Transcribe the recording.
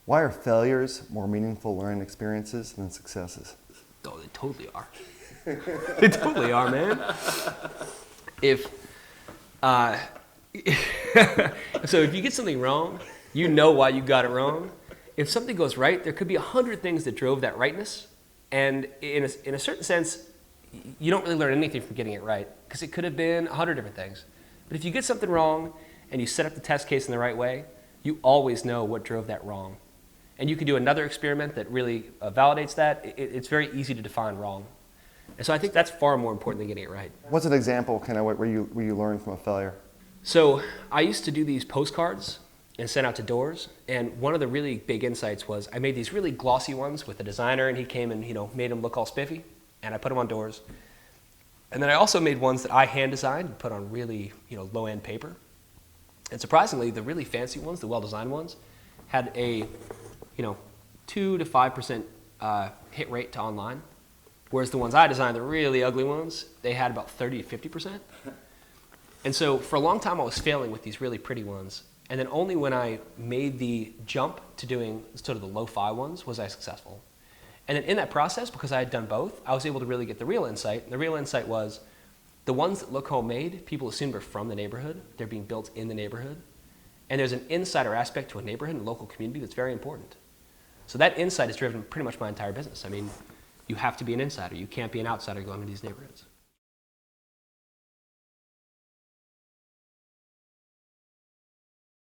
Why are failures more meaningful learning experiences than successes? Oh, they totally are. They totally are, man. If uh, so, if you get something wrong, you know why you got it wrong. If something goes right, there could be 100 things that drove that rightness, and in a certain sense, you don't really learn anything from getting it right because it could have been 100 different things. But if you get something wrong and you set up the test case in the right way, you always know what drove that wrong. And you can do another experiment that really validates that. It's very easy to define wrong. And so I think that's far more important than getting it right. What's an example kind of where you learn from a failure? So I used to do these postcards and send out to doors. And one of the really big insights was I made these really glossy ones with a designer, and he came and made them look all spiffy. And I put them on doors. And then I also made ones that I hand designed and put on really low-end paper. And surprisingly, the really fancy ones, the well-designed ones, had a 2 to 5% hit rate to online. Whereas the ones I designed, the really ugly ones, they had about 30 to 50%. And so for a long time, I was failing with these really pretty ones. And then only when I made the jump to doing sort of the lo-fi ones was I successful. And then in that process, because I had done both, I was able to really get the real insight. And the real insight was the ones that look homemade, people assume they're from the neighborhood. They're being built in the neighborhood. And there's an insider aspect to a neighborhood and local community that's very important. So that insight has driven pretty much my entire business. I mean, you have to be an insider. You can't be an outsider going to these neighborhoods.